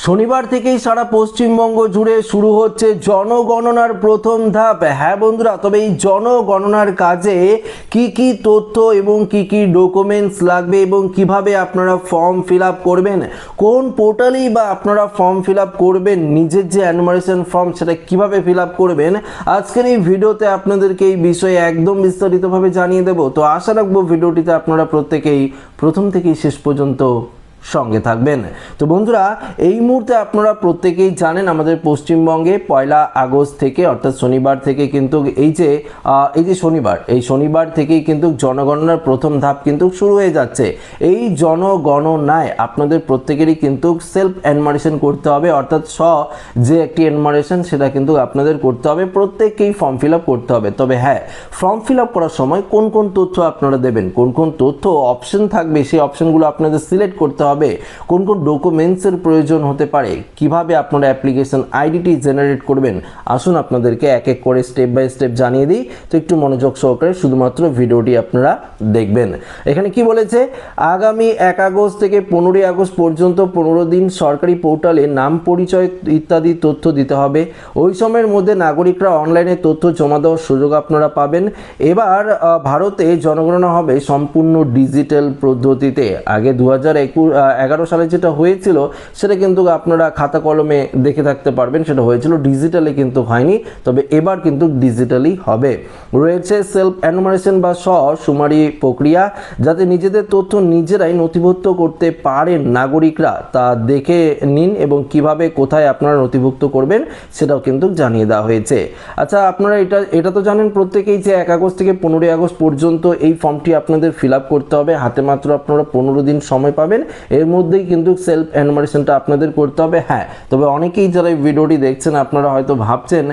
শনিবার থেকেই সারা পশ্চিমবঙ্গ জুড়ে শুরু হচ্ছে জনগণনার প্রথম ধাপ। হ্যাঁ বন্ধুরা, তবে এই জনগণনার কাজে কি কি তথ্য এবং কি কি ডকুমেন্টস লাগবে এবং কিভাবে আপনারা ফর্ম ফিল আপ করবেন, কোন পোর্টালেই বা আপনারা ফর্ম ফিল আপ করবেন, নিজের যে অ্যানুমারেশন ফর্ম সেটা কিভাবে ফিল আপ করবেন, আজকের এই ভিডিওতে আপনাদেরকে এই বিষয়ে একদম বিস্তারিতভাবে জানিয়ে দেব। তো আশা রাখবো ভিডিওটিতে আপনারা প্রত্যেকেই প্রথম থেকেই শেষ পর্যন্ত সঙ্গে থাকবেন। তো বন্ধুরা, এই মুহূর্তে আপনারা প্রত্যেকেই জানেন আমাদের পশ্চিমবঙ্গে 1 আগস্ট থেকে অর্থাৎ শনিবার থেকে কিন্তু এই যে শনিবার থেকেই কিন্তু জনগণনার প্রথম ধাপ কিন্তু শুরু হয়ে যাচ্ছে। এই জনগণনায় আপনাদের প্রত্যেকেরই কিন্তু সেলফ এনমারেশন করতে হবে, অর্থাৎ যে একটি এনমারেশন সেটা কিন্তু আপনাদের করতে হবে, প্রত্যেককেই ফর্ম ফিল আপ করতে হবে। তবে হ্যাঁ, ফর্ম ফিল আপ করার সময় কোন কোন তথ্য আপনারা দেবেন, কোন কোন তথ্য অপশন থাকবে সেই অপশনগুলো আপনাদের সিলেক্ট করতে হবে, কোন কোন ডকুমেন্টসের প্রয়োজন হতে পারে, কিভাবে আপনারা অ্যাপ্লিকেশন আইডিটি জেনারেট করবেন, আসুন আপনাদেরকে এক এক করে স্টেপ বাই স্টেপ জানিয়ে দিই। তো একটু মনোযোগ সহকারে শুধুমাত্র ভিডিওটি আপনারা দেখবেন। এখানে কি বলেছে, আগামী 1 আগস্ট থেকে 15 আগস্ট পর্যন্ত 15 দিন সরকারি পোর্টালে নাম, পরিচয় ইত্যাদি তথ্য দিতে হবে। ওই সময়ের মধ্যে নাগরিকরা অনলাইনে তথ্য জমা দেওয়ার সুযোগ আপনারা পাবেন। এবার ভারতে জনগণনা হবে সম্পূর্ণ ডিজিটাল পদ্ধতিতে। আগে 2011 সালে যেটা হয়েছিল সেটা কিন্তু আপনারা খাতা কলমে দেখে থাকতে পারবেন, সেটা হয়েছিল ডিজিটালে, কিন্তু হয়নি। তবে এবার কিন্তু ডিজিটালি হবে। রয়েছে সেলফ এনুমারেশন বা সুমারি প্রক্রিয়া, যাতে নিজেদের তথ্য নিজেরাই নথিভুক্ত করতে পারেন নাগরিকরা, তা দেখে নিন এবং কিভাবে কোথায় আপনারা নথিভুক্ত করবেন সেটাও কিন্তু জানিয়ে দেওয়া হয়েছে। আচ্ছা, আপনারা এটা তো জানেন প্রত্যেকেই যে 1 আগস্ট থেকে 15 আগস্ট পর্যন্ত এই ফর্মটি আপনাদের ফিল আপ করতে হবে। হাতে মাত্র আপনারা 15 দিন সময় পাবেন, এর মধ্যেই কিন্তু সেলফ এনুমারেশনটা আপনাদের করতে হবে। হ্যাঁ, তবে অনেকেই যারা এই ভিডিওটি দেখছেন আপনারা হয়তো ভাবছেন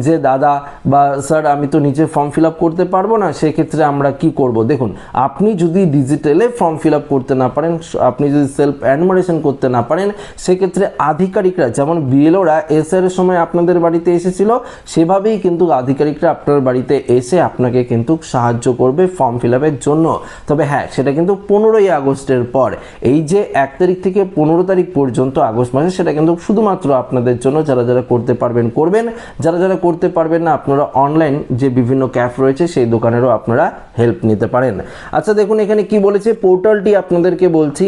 যে দাদা বা স্যার, আমি তো নিজে ফর্ম ফিল আপ করতে পারবো না, সেক্ষেত্রে আমরা কি করব? দেখুন, আপনি যদি ডিজিটালে ফর্ম ফিল আপ করতে না পারেন, আপনি যদি সেলফ এনুমারেশন করতে না পারেন, সেক্ষেত্রে আধিকারিকরা, যেমন বিএলওরা এসআর এর সময় আপনাদের বাড়িতে এসেছিল, সেভাবেই কিন্তু আধিকারিকরা আপনার বাড়িতে এসে আপনাকে কিন্তু সাহায্য করবে ফর্ম ফিল আপের জন্য। তবে হ্যাঁ, সেটা কিন্তু 15 আগস্টের পর। এই যে 1 তারিখ থেকে 15 তারিখ পর্যন্ত আগস্ট মাসে, সেটা কিন্তু শুধুমাত্র আপনাদের জন্য। যারা যারা করতে পারবেন করবেন, যারা যারা করতে পারবেন না আপনারা অনলাইন যে বিভিন্ন ক্যাফ রয়েছে সেই দোকানেরও আপনারা হেল্প নিতে পারেন। আচ্ছা দেখুন, এখানে কি বলেছে, পোর্টালটি আপনাদেরকে বলছি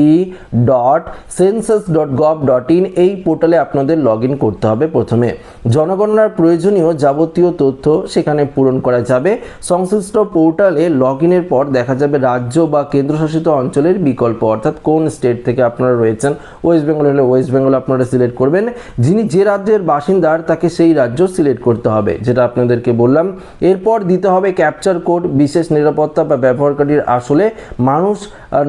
se.census.gov.in, এই পোর্টালে আপনাদের লগ ইন করতে হবে। প্রথমে জনগণনার প্রয়োজনীয় যাবতীয় তথ্য সেখানে পূরণ করা যাবে। সংশ্লিষ্ট পোর্টালে লগ ইনের পর দেখা যাবে রাজ্য বা কেন্দ্রশাসিত অঞ্চলের বিকল্প, অর্থাৎ কোন স্টেট থেকে আপনারা রয়েছেন। ওয়েস্ট বেঙ্গল হলে ওয়েস্ট বেঙ্গল আপনারা সিলেক্ট করবেন। যিনি যে রাজ্যের বাসিন্দার তাকে সেই রাজ্য সিলেক্ট করতে হবে, যেটা আপনাদেরকে বললাম। এরপর দিতে হবে ক্যাপচার কোড। বিশেষ নিরাপত্তা বা ব্যবহারকারীর আসলে মানুষ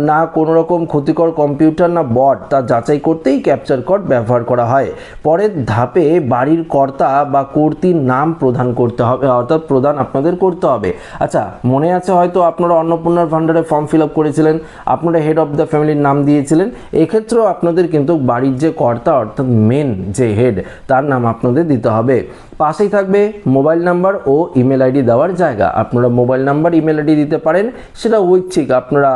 না কোনো রকম ক্ষতিকর কম্পিউটার না বট, তা যাচাই করতেই ক্যাপচার কোড ব্যবহার করা হয়। পরের ধাপে বাড়ির কর্তা বা কর্ত্রীর নাম প্রদান করতে হবে, অর্থাৎ প্রদান আপনাদের করতে হবে। আচ্ছা, মনে আছে হয়তো আপনারা অন্নপূর্ণার ভান্ডারে ফর্ম ফিল আপ করেছিলেন, আপনারা হেড অফ দ্য ফ্যামিলির নাম দিয়েছিলেন। এক্ষেত্রেও আপনাদের কিন্তু বাড়ির যে কর্তা অর্থাৎ মেন যে হেড, তার নাম আপনাদের দিতে হবে। পাশেই থাকবে মোবাইল নাম্বার ও ইমেল আইডি দেওয়ার জায়গা। আপনারা মোবাইল নাম্বার, ইমেল আইডি দিতে পারেন, সেটা ঐচ্ছিক, আপনারা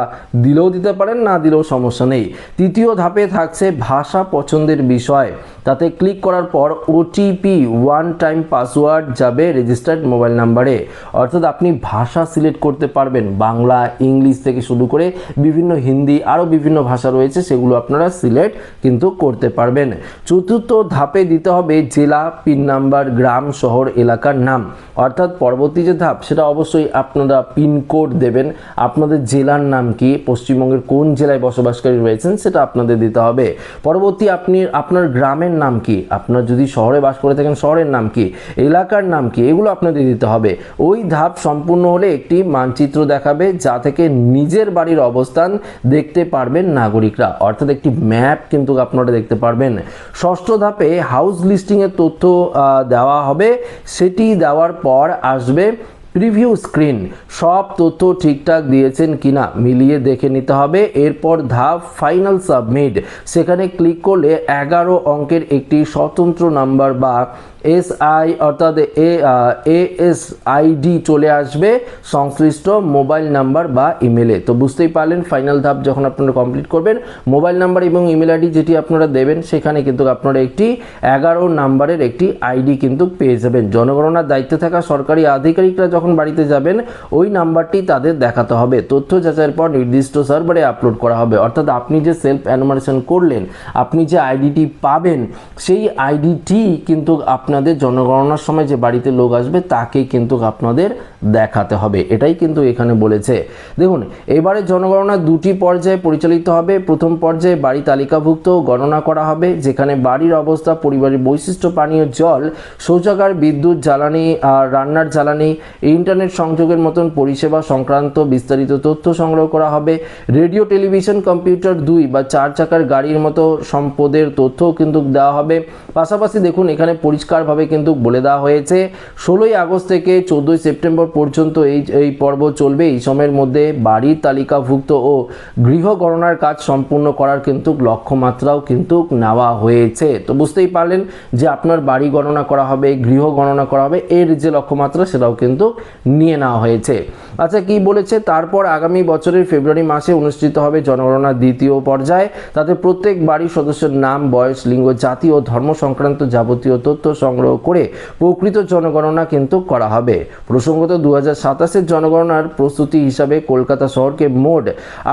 দিলেও দিতে পারেন, না দিলেও সমস্যা নেই। তৃতীয় ধাপে থাকছে ভাষা পছন্দের বিষয়। তাতে ক্লিক করার পর ওটিপি, ওয়ান টাইম পাসওয়ার্ড যাবে রেজিস্টার্ড মোবাইল নাম্বারে, অর্থাৎ আপনি ভাষা সিলেক্ট করতে পারবেন। বাংলা, ইংলিশ থেকে শুরু করে বিভিন্ন হিন্দি, আরও বিভিন্ন ভাষা রয়েছে, সেগুলো আপনারা সিলেক্ট কিন্তু করতে পারবেন। চতুর্থ ধাপে দিতে হবে জেলা, পিন নাম্বার, গ্রাম, শহর, এলাকার নাম, অর্থাৎ পরবর্তী যে ধাপ সেটা অবশ্যই আপনারা পিনকোড দেবেন। আপনাদের জেলার নাম কি, পশ্চিমবঙ্গের কোন জেলায় বসবাসকারী রয়েছেন সেটা আপনাদের দিতে হবে। পরবর্তী আপনার গ্রামের নাম কি, আপনার যদি শহরে বাস করে থাকেন শহরের নাম কি, এলাকার নাম কি, এগুলো আপনাদের দিতে হবে। ওই ধাপ সম্পূর্ণ হলে একটি মানচিত্র দেখাবে, যা থেকে নিজের বাড়ির অবস্থান দেখতে পারবেন নাগরিকরা, অর্থাৎ একটি ম্যাপ কিন্তু আপনারা দেখতে পারবেন। ষষ্ঠ ধাপে হাউস লিস্টিং এর তথ্য দেওয়া হবে। সেটি দেওয়ার পর আসবে প্রিভিউ স্ক্রিন, সব তথ্য ঠিকঠাক দিয়েছেন কিনা মিলিয়ে দেখে নিতে হবে। এরপর ধাপ ফাইনাল সাবমিট, সেখানে ক্লিক করলে 11 অঙ্কের একটি স্বতন্ত্র নাম্বার বা এসআই অর্থাৎ ASID চলে আসবে সংশ্লিষ্ট মোবাইল নাম্বার বা ইমেলে। তো বুঝতেই পারলেন ফাইনাল ধাপ যখন আপনারা কমপ্লিট করবেন, মোবাইল নাম্বার এবং ইমেল আইডি যেটি আপনারা দেবেন সেখানে কিন্তু আপনারা একটি 11 নাম্বারের একটি আইডি কিন্তু পেয়ে যাবেন। জনগণনার দায়িত্বে থাকা সরকারি আধিকারিকরা যখন বাড়িতে যাবেন ওই নাম্বারটি তাদের দেখাতে হবে। তথ্য যাচাইয়ের পর নির্দিষ্ট সার্ভারে আপলোড করা হবে। অর্থাৎ আপনি যে সেলফ এনুমারেশন করলেন, আপনি যে আইডিটি পাবেন সেই আইডিটি কিন্তু আপনাদের জনগণনার সময় যে বাড়িতে লোক আসবে তাকে কিন্তু আপনাদের দেখাতে হবে, এটাই কিন্তু এখানে বলেছে। দেখুন, এবারে জনগণনা দুটি পর্যায়ে পরিচালিত হবে। প্রথম পর্যায়ে বাড়ি তালিকাভুক্ত গণনা করা হবে, যেখানে বাড়ির অবস্থা, পরিবারের বৈশিষ্ট্য, পানীয় জল, শৌচাগার, বিদ্যুৎ, জ্বালানি আর রান্নার জ্বালানি, ইন্টারনেট সংযোগের মতন পরিষেবা সংক্রান্ত বিস্তারিত তথ্য সংগ্রহ করা হবে। রেডিও, টেলিভিশন, কম্পিউটার, 2 বা 4 চাকার গাড়ির মতো সম্পদের তথ্যও কিন্তু দেওয়া হবে। পাশাপাশি দেখুন এখানে পরিষ্কারভাবে কিন্তু বলে দেওয়া হয়েছে 16ই আগস্ট থেকে 14ই সেপ্টেম্বর পর্যন্ত এই পর্ব চলবে। এই সময়ের মধ্যে বাড়ির তালিকাভুক্ত ও গৃহ গণনার কাজ সম্পূর্ণ করার কিন্তু লক্ষ্যমাত্রাও কিন্তু নেওয়া হয়েছে। তো বুঝতেই পারলেন যে আপনার বাড়ি গণনা করা হবে, গৃহ গণনা করা হবে, এর যে লক্ষ্যমাত্রা সেটাও কিন্তু নিয়ে নেওয়া হয়েছে। আচ্ছা, কি বলেছে, তারপর আগামী বছরের ফেব্রুয়ারি মাসে অনুষ্ঠিত হবে জনগণনার দ্বিতীয় পর্যায়ে। তাতে প্রত্যেক বাড়ির সদস্যের নাম, বয়স, লিঙ্গ, জাতি ও ধর্ম সংক্রান্ত যাবতীয় তথ্য সংগ্রহ করে প্রকৃত জনগণনা কিন্তু করা হবে। প্রসঙ্গত 2027-এর জনগণনার প্রস্তুতি হিসাবে কলকাতা শহরকে মোট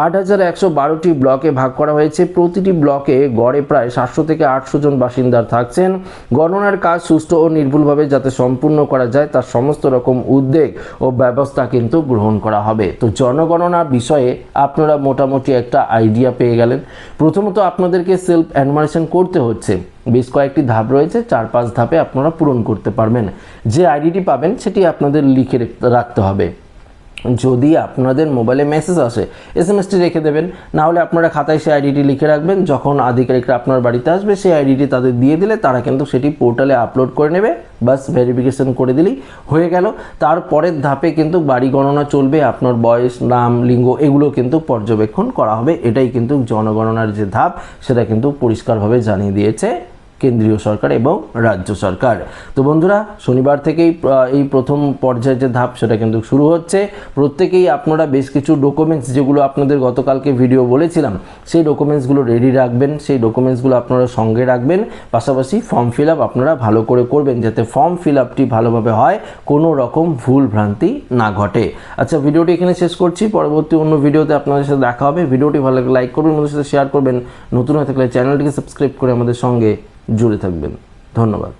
8112টি ব্লকে ভাগ করা হয়েছে। প্রতিটি ব্লকে গড়ে প্রায় 700 থেকে 800 জন বাসিন্দা থাকছেন। গণনার কাজ সুষ্ঠু ও নির্ভুলভাবে যাতে সম্পূর্ণ করা যায় তার সমস্ত রকম উদ্যোগ ও ব্যবস্থা কিন্তু গ্রহণ করা হবে। তো জনগণনার বিষয়ে আপনারা মোটামুটি একটা আইডিয়া পেয়ে গেলেন। প্রথমত আপনাদেরকে সেলফ এনুমারেশন করতে হচ্ছে, বেশ কয়েকটি ধাপ রয়েছে, 4-5 ধাপে আপনারা পূরণ করতে পারবেন। যে আইডিটি পাবেন সেটি আপনাদের লিখে রাখতে হবে। যদি আপনাদের মোবাইলে মেসেজ আসে SMS-টি রেখে দেবেন, না হলে আপনারা খাতায় সেই আইডিটি লিখে রাখবেন। যখন আধিকারিকরা আপনার বাড়িতে আসবে সেই আইডিটি তাদের দিয়ে দিলে তারা কিন্তু সেটি পোর্টালে আপলোড করে নেবে, বাস ভেরিফিকেশন করে দিলেই হয়ে গেল। তারপরের ধাপে কিন্তু বাড়ি গণনা চলবে, আপনার বয়স, নাম, লিঙ্গ এগুলো কিন্তু পর্যবেক্ষণ করা হবে। এটাই কিন্তু জনগণনার যে ধাপ সেটা কিন্তু পরিষ্কারভাবে জানিয়ে দিয়েছে কেন্দ্রীয় সরকার এবং রাজ্য সরকার। তো বন্ধুরা, শনিবার থেকেই এই প্রথম পর্যায়ের যে ধাপ সেটা কিন্তু শুরু হচ্ছে। প্রত্যেকেই আপনারা বেশ কিছু ডকুমেন্টস, যেগুলো আপনাদের গতকালকে ভিডিও বলেছিলাম, সেই ডকুমেন্টসগুলো রেডি রাখবেন, সেই ডকুমেন্টসগুলো আপনারা সঙ্গে রাখবেন। পাশাপাশি ফর্ম ফিল আপ আপনারা ভালো করে করবেন, যাতে ফর্ম ফিল আপটি ভালোভাবে হয়, কোনো রকম ভুল ভ্রান্তি না ঘটে। আচ্ছা, ভিডিওটি এখানে শেষ করছি। পরবর্তী অন্য ভিডিওতে আপনাদের সাথে দেখা হবে। ভিডিওটি ভালো লাগলে লাইক করবেন, আমাদের সাথে শেয়ার করবেন। নতুন হয়ে থাকলে চ্যানেলটিকে সাবস্ক্রাইব করে আমাদের সঙ্গে জুড়ে থাকবেন। ধন্যবাদ।